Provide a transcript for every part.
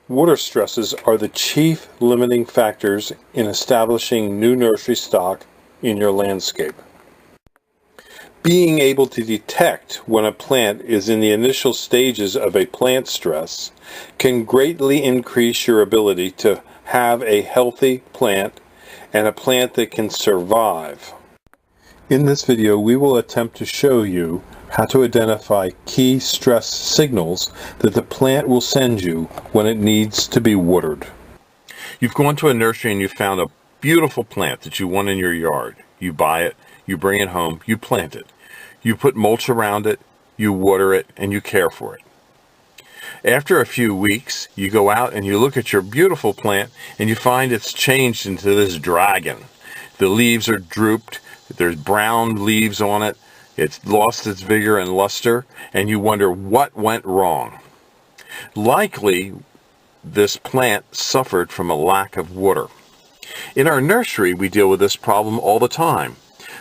Water stresses are the chief limiting factors in establishing new nursery stock in your landscape. Being able to detect when a plant is in the initial stages of a plant stress can greatly increase your ability to have a healthy plant and a plant that can survive. In this video, we will attempt to show you how to identify key stress signals that the plant will send you when it needs to be watered. You've gone to a nursery and you found a beautiful plant that you want in your yard. You buy it, you bring it home, you plant it. You put mulch around it, you water it, and you care for it. After a few weeks, you go out and you look at your beautiful plant and you find it's changed into this dragon. The leaves are drooped, there's brown leaves on it, it's lost its vigor and luster, and you wonder what went wrong. Likely, this plant suffered from a lack of water. In our nursery, we deal with this problem all the time.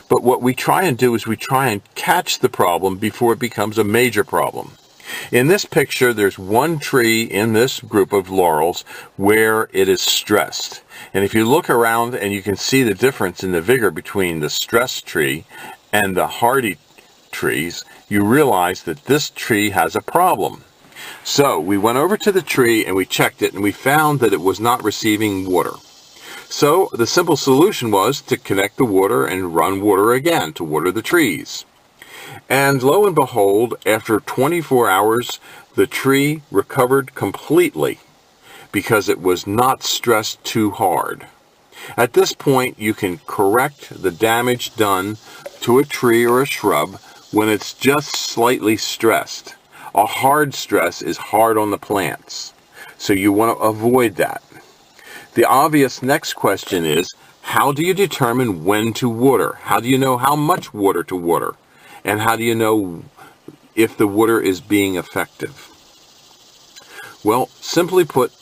But what we try and do is we try and catch the problem before it becomes a major problem. In this picture, there's one tree in this group of laurels where it is stressed. And if you look around and you can see the difference in the vigor between the stressed tree and the hardy trees, you realize that this tree has a problem. So we went over to the tree and we checked it and we found that it was not receiving water. So the simple solution was to connect the water and run water again to water the trees. And lo and behold, after 24 hours, the tree recovered completely because it was not stressed too hard. At this point, you can correct the damage done to a tree or a shrub when it's just slightly stressed. A hard stress is hard on the plants, so you want to avoid that. The obvious next question is, how do you determine when to water? How do you know how much water to water? And how do you know if the water is being effective? Well, simply put,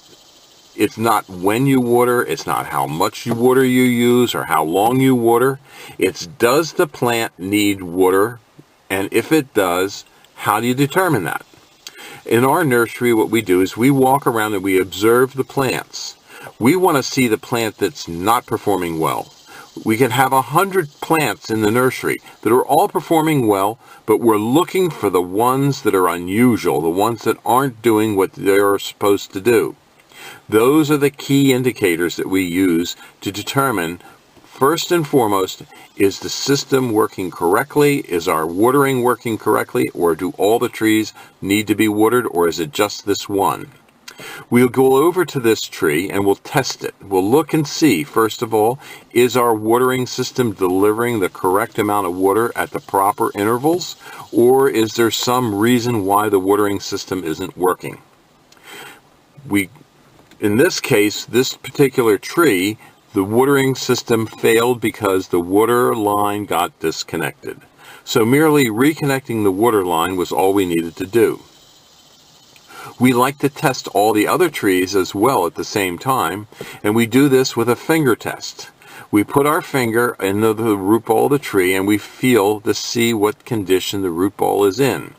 it's not when you water, it's not how much water you use or how long you water. It's does the plant need water? And if it does, how do you determine that? In our nursery, what we do is we walk around and we observe the plants. We want to see the plant that's not performing well. We can have 100 plants in the nursery that are all performing well, but we're looking for the ones that are unusual, the ones that aren't doing what they're supposed to do. Those are the key indicators that we use to determine, first and foremost, is the system working correctly? Is our watering working correctly? Or do all the trees need to be watered, or is it just this one? We'll go over to this tree and we'll test it. We'll look and see, first of all, is our watering system delivering the correct amount of water at the proper intervals, or is there some reason why the watering system isn't working? In this case, this particular tree, the watering system failed because the water line got disconnected. So merely reconnecting the water line was all we needed to do. We like to test all the other trees as well at the same time, and we do this with a finger test. We put our finger in the root ball of the tree and we feel to see what condition the root ball is in.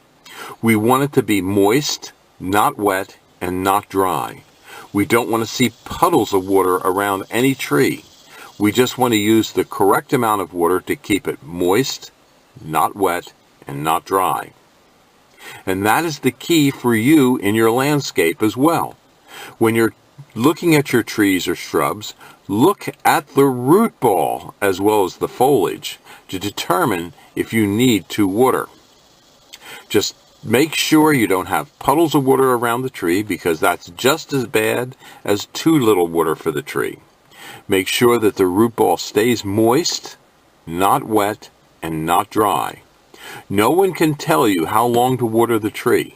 We want it to be moist, not wet, and not dry. We don't want to see puddles of water around any tree. We just want to use the correct amount of water to keep it moist, not wet, and not dry. And that is the key for you in your landscape as well. When you're looking at your trees or shrubs, look at the root ball as well as the foliage to determine if you need to water. Just make sure you don't have puddles of water around the tree, because that's just as bad as too little water for the tree. Make sure that the root ball stays moist, not wet, and not dry. No one can tell you how long to water the tree.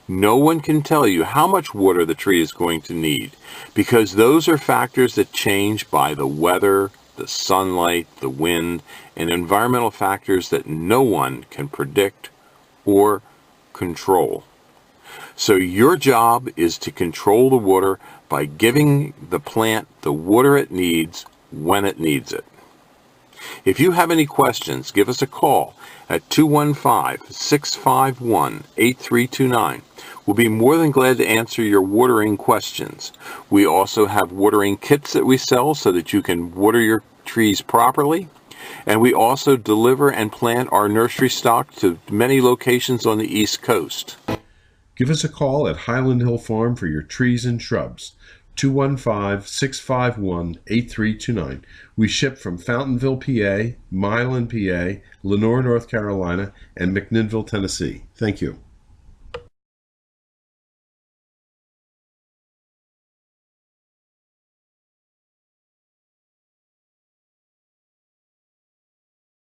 No one can tell you how much water the tree is going to need, because those are factors that change by the weather, the sunlight, the wind, and environmental factors that no one can predict or control. So your job is to control the water by giving the plant the water it needs when it needs it. If you have any questions, give us a call at 215-651-8329. We'll be more than glad to answer your watering questions. We also have watering kits that we sell so that you can water your trees properly. And we also deliver and plant our nursery stock to many locations on the East Coast. Give us a call at Highland Hill Farm for your trees and shrubs. 215-651-8329. We ship from Fountainville, PA, Milan, PA, Lenoir, North Carolina, and McMinnville, Tennessee. Thank you.